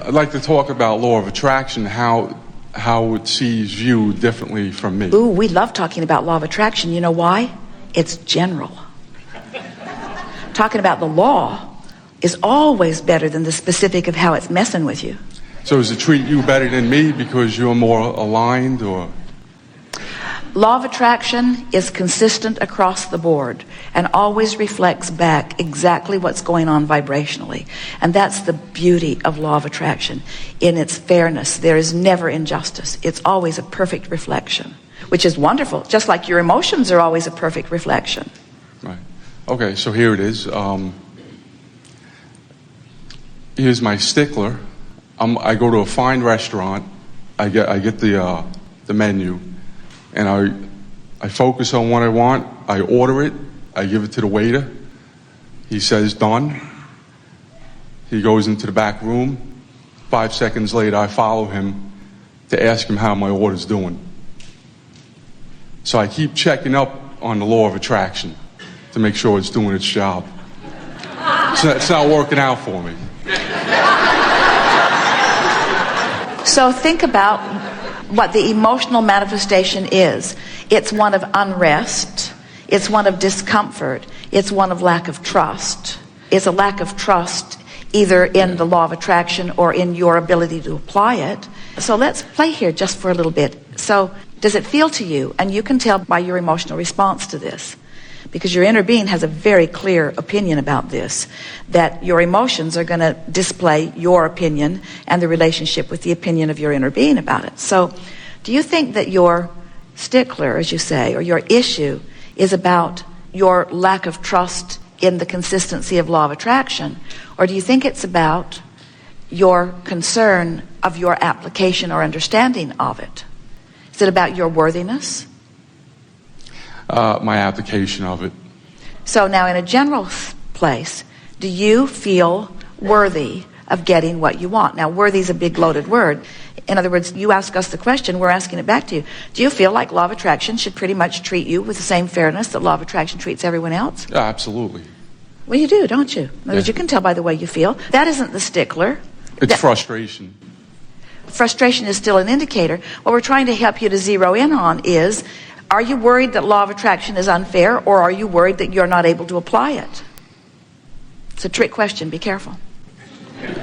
I'd like to talk about law of attraction, how it sees you differently from me. Ooh, we love talking about law of attraction. You know why? It's general. Talking about the law is always better than the specific of how it's messing with you. So does it treat you better than me because you're more aligned, or? Law of attraction is consistent across the board and always reflects back exactly what's going on vibrationally. And that's the beauty of law of attraction. In its fairness, there is never injustice. It's always a perfect reflection, which is wonderful, just like your emotions are always a perfect reflection. Right. Okay, so here it is. Here's my stickler. I go to a fine restaurant. I get the menu, and I focus on what I want. I order it. I give it to the waiter. He says done. He goes into the back room. 5 seconds later, I follow him to ask him how my order's doing. So I keep checking up on the law of attraction to make sure it's doing its job. So it's not working out for me. So think about what the emotional manifestation is. It's one of unrest. It's one of discomfort. It's one of lack of trust. It's a lack of trust either in the law of attraction or in your ability to apply it. So let's play here just for a little bit. So does it feel to you, and you can tell by your emotional response to this, because your inner being has a very clear opinion about this, that your emotions are going to display your opinion and the relationship with the opinion of your inner being about it. So do you think that your stickler, as you say, or your issue is about your lack of trust in the consistency of law of attraction? Or do you think it's about your concern of your application or understanding of it? Is it about your worthiness? My application of it. So now in a general place, do you feel worthy of getting what you want? Now, worthy is a big loaded word. In other words, you ask us the question, we're asking it back to you. Do you feel like law of attraction should pretty much treat you with the same fairness that law of attraction treats everyone else? Yeah, absolutely. Well, you do, don't you? In other words, you can tell by the way you feel. That isn't the stickler. It's frustration. Frustration is still an indicator. What we're trying to help you to zero in on is, are you worried that law of attraction is unfair, or are you worried that you're not able to apply it? It's a trick question. Be careful.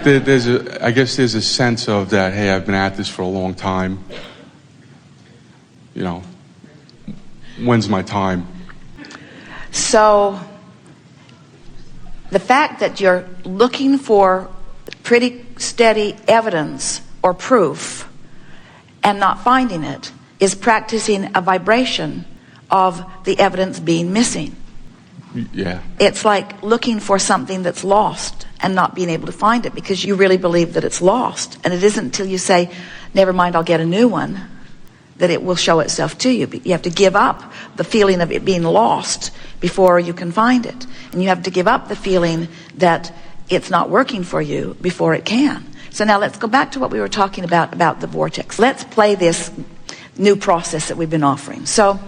I guess there's a sense of that, hey, I've been at this for a long time. You know, when's my time? So the fact that you're looking for pretty steady evidence or proof and not finding it is practicing a vibration of the evidence being missing. Yeah. It's like looking for something that's lost and not being able to find it because you really believe that it's lost. And it isn't until you say, never mind, I'll get a new one, that it will show itself to you. You have to give up the feeling of it being lost before you can find it. And you have to give up the feeling that it's not working for you before it can. So now let's go back to what we were talking about the vortex. Let's play this new process that we've been offering. So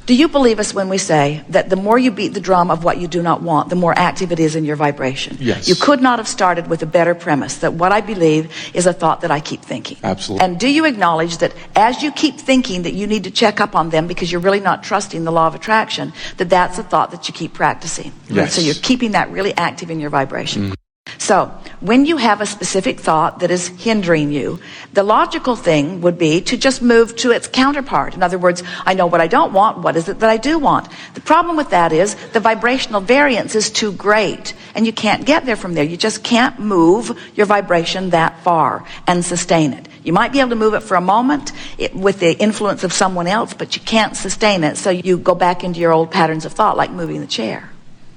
do you believe us when we say that the more you beat the drum of what you do not want, the more active it is in your vibration? Yes. You could not have started with a better premise, that what I believe is a thought that I keep thinking. Absolutely. And do you acknowledge that as you keep thinking that you need to check up on them because you're really not trusting the law of attraction, that that's a thought that you keep practicing? Yes. So you're keeping that really active in your vibration. So when you have a specific thought that is hindering you, the logical thing would be to just move to its counterpart. In other words, I know what I don't want. What is it that I do want? The problem with that is the vibrational variance is too great, and you can't get there from there. You just can't move your vibration that far and sustain it. You might be able to move it for a moment with the influence of someone else, but you can't sustain it. So you go back into your old patterns of thought, like moving the chair.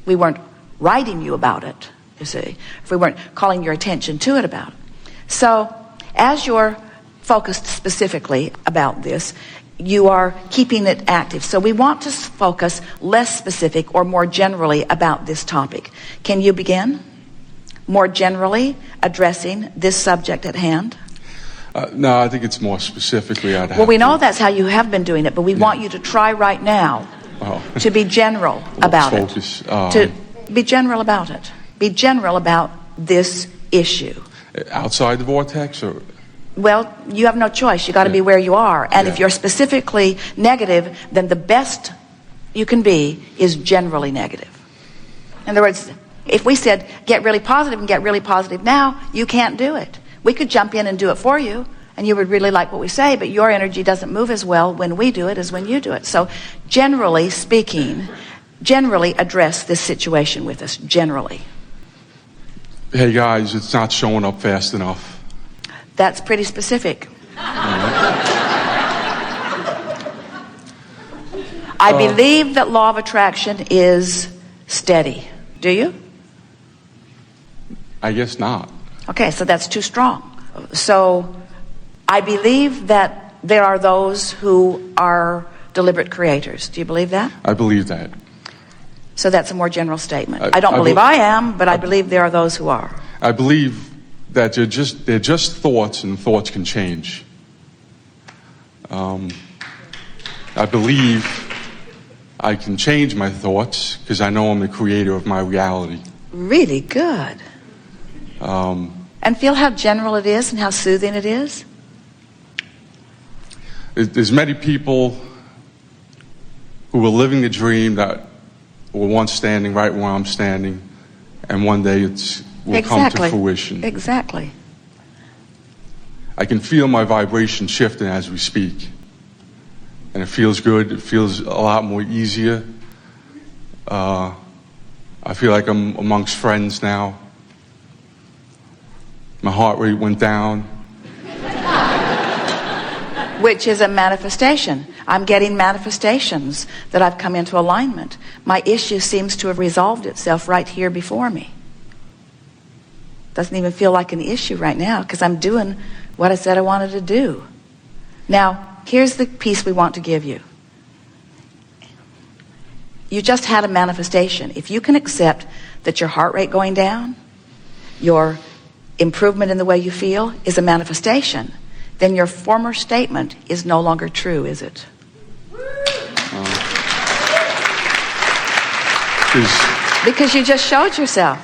We weren't writing you about it, you see, if we weren't calling your attention to it about it. So as you're focused specifically about this, you are keeping it active. So we want to focus less specific or more generally about this topic. Can you begin more generally addressing this subject at hand? No, I think it's more specifically. Well, we know that's how you have been doing it, but we want you to try right now to be general about it. To be general about it. Be general about this issue. Outside the vortex, or Well, you have no choice. You got to be where you are. And if you're specifically negative, then the best you can be is generally negative. In other words, if we said, get really positive and get really positive now, you can't do it. We could jump in and do it for you, and you would really like what we say, but your energy doesn't move as well when we do it as when you do it. So generally speaking, generally address this situation with us, generally. hey guys, it's not showing up fast enough. That's pretty specific. I believe that law of attraction is steady. Do you? I guess not. Okay, so that's too strong. So I believe that there are those who are deliberate creators. Do you believe that? I believe that. So that's a more general statement. I don't believe I am, but I believe there are those who are. I believe that they're just thoughts, and thoughts can change. I believe I can change my thoughts because I know I'm the creator of my reality. Really good. And feel how general it is and how soothing it is. There's many people who were living the dream that were once standing right where I'm standing, and one day it will come to fruition. Exactly. I can feel my vibration shifting as we speak. And it feels good. It feels a lot more easier. I feel like I'm amongst friends now. My heart rate went down. Which is a manifestation. I'm getting manifestations that I've come into alignment. My issue seems to have resolved itself right here before me. Doesn't even feel like an issue right now because I'm doing what I said I wanted to do. Now, here's the piece we want to give you. You just had a manifestation. If you can accept that your heart rate going down, your improvement in the way you feel is a manifestation, then your former statement is no longer true, is it? Because you just showed yourself.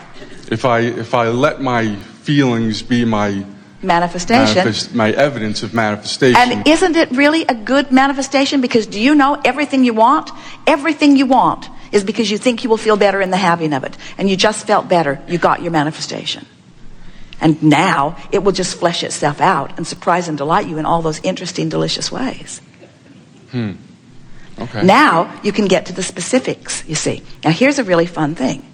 If I let my feelings be my manifestation, my evidence of manifestation. And isn't it really a good manifestation? Because do you know everything you want is because you think you will feel better in the having of it. And you just felt better. You got your manifestation. And now it will just flesh itself out and surprise and delight you in all those interesting, delicious ways. Okay. Now you can get to the specifics, you see. Now here's a really fun thing.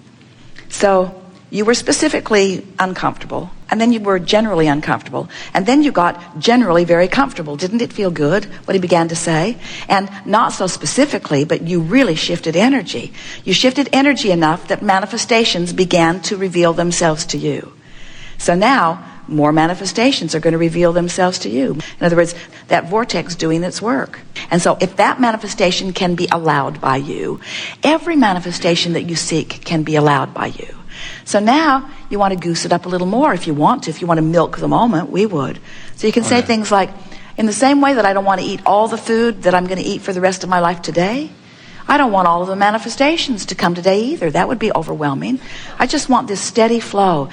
So you were specifically uncomfortable, and then you were generally uncomfortable, and then you got generally very comfortable. Didn't it feel good, what he began to say? And not so specifically, but you really shifted energy. You shifted energy enough that manifestations began to reveal themselves to you. So now, more manifestations are going to reveal themselves to you. In other words, that vortex doing its work. And so if that manifestation can be allowed by you, every manifestation that you seek can be allowed by you. So now you want to goose it up a little more if you want to. If you want to milk the moment, we would. So you can say things like, in the same way that I don't want to eat all the food that I'm going to eat for the rest of my life today, I don't want all of the manifestations to come today either. That would be overwhelming. I just want this steady flow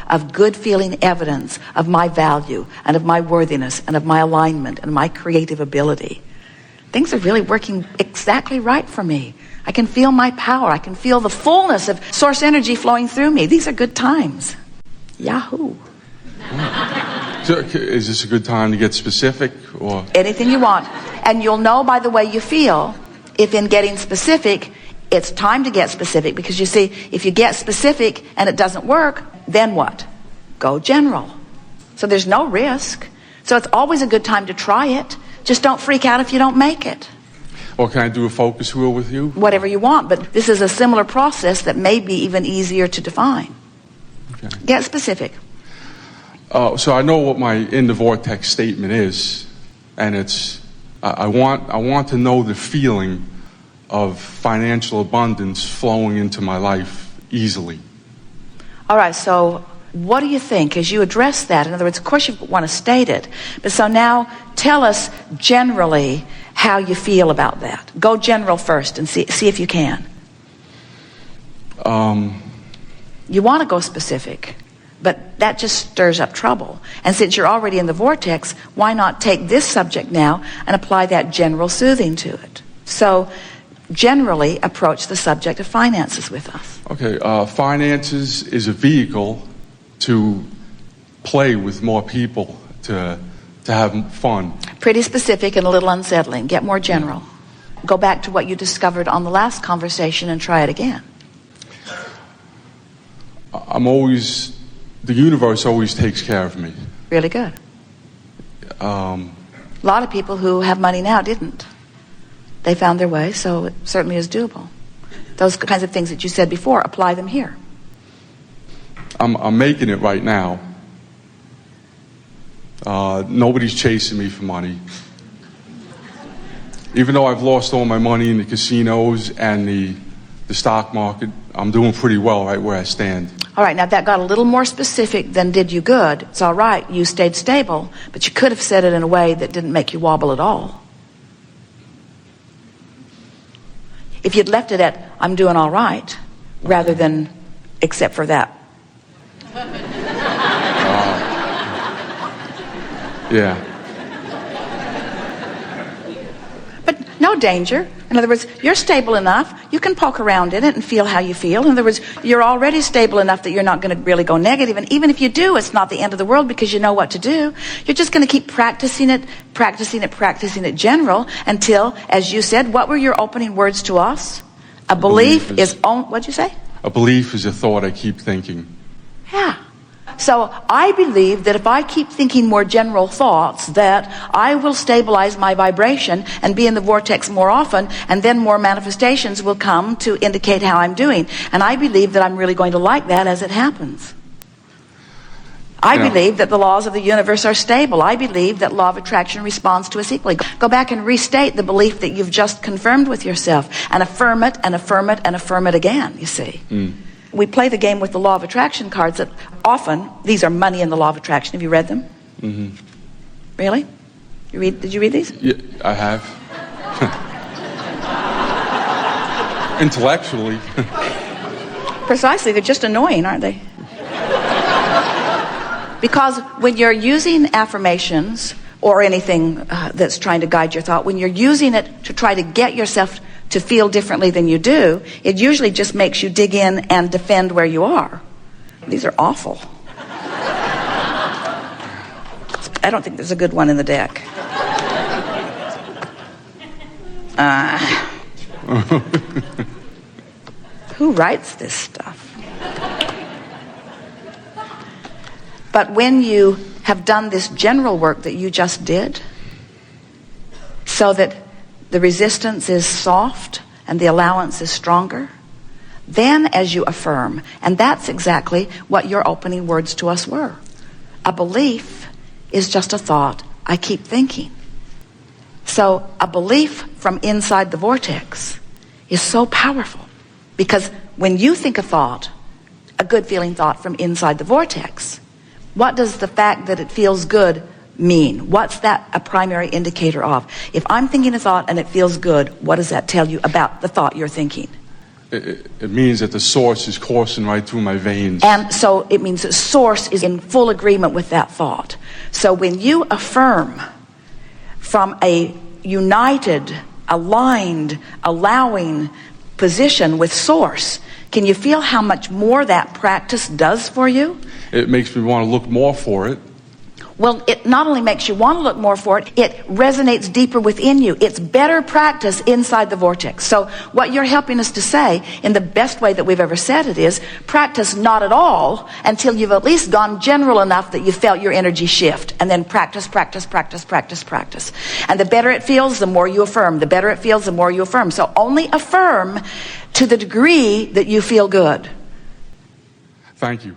of good feeling evidence of my value and of my worthiness and of my alignment and my creative ability. Things are really working exactly right for me. I can feel my power. I can feel the fullness of source energy flowing through me. These are good times. Yahoo. So, is this a good time to get specific, or anything you want? And you'll know by the way you feel if in getting specific, it's time to get specific. Because you see, if you get specific and it doesn't work, then what? Go general. So there's no risk. So it's always a good time to try it. Just don't freak out if you don't make it. Or can I do a focus wheel with you? Whatever you want, but this is a similar process that may be even easier to define. Okay. Get specific. So I know what my in the vortex statement is, and it's I want to know the feeling of financial abundance flowing into my life easily. All right, so what do you think as you address that? In other words, of course you want to state it, but so now tell us generally how you feel about that. Go general first and see if you can. You want to go specific, But that just stirs up trouble. And since you're already in the vortex, why not take this subject now and apply that general soothing to it? So generally approach the subject of finances with us. Okay, finances is a vehicle to play with more people, to have fun. Pretty specific and a little unsettling. Get more general. Go back to what you discovered on the last conversation and try it again. The universe always takes care of me. Really good. A lot of people who have money now didn't. They found their way, so it certainly is doable. Those kinds of things that you said before, apply them here. I'm making it right now. Nobody's chasing me for money. Even though I've lost all my money in the casinos and the stock market, I'm doing pretty well right where I stand. All right, now that got a little more specific than did you good. It's all right, you stayed stable, but you could have said it in a way that didn't make you wobble at all. If you'd left it at, I'm doing all right, rather than, except for that. Yeah. But no danger. In other words, you're stable enough. You can poke around in it and feel how you feel. In other words, you're already stable enough that you're not going to really go negative. And even if you do, it's not the end of the world because you know what to do. You're just going to keep practicing it general until, as you said, what were your opening words to us? A belief is what'd you say? A belief is a thought I keep thinking. Yeah. So I believe that if I keep thinking more general thoughts, that I will stabilize my vibration and be in the vortex more often, and then more manifestations will come to indicate how I'm doing. And I believe that I'm really going to like that as it happens. I believe that the laws of the universe are stable. I believe that law of attraction responds to us equally. Go back and restate the belief that you've just confirmed with yourself, and affirm it and affirm it and affirm it again, you see. We play the game with the law of attraction cards that often, these are money in the law of attraction. Have you read them? Mm-hmm. Really? Did you read these? Yeah, I have. Intellectually. Precisely, they're just annoying, aren't they? Because when you're using affirmations or anything that's trying to guide your thought, when you're using it to try to get yourself to feel differently than you do, it usually just makes you dig in and defend where you are. These are awful. I don't think there's a good one in the deck. Who writes this stuff? But when you have done this general work that you just did, so that the resistance is soft and the allowance is stronger, then as you affirm, and that's exactly what your opening words to us were. A belief is just a thought I keep thinking. So a belief from inside the vortex is so powerful, because when you think a thought, a good feeling thought from inside the vortex, what does the fact that it feels good mean? What's that a primary indicator of? If I'm thinking a thought and it feels good, what does that tell you about the thought you're thinking? It means that the source is coursing right through my veins. And so it means that source is in full agreement with that thought. So when you affirm from a united, aligned, allowing position with source, can you feel how much more that practice does for you? It makes me want to look more for it. Well, it not only makes you want to look more for it, it resonates deeper within you. It's better practice inside the vortex. So what you're helping us to say, in the best way that we've ever said it, is practice not at all until you've at least gone general enough that you felt your energy shift. And then practice. And the better it feels, the more you affirm. The better it feels, the more you affirm. So only affirm to the degree that you feel good. Thank you.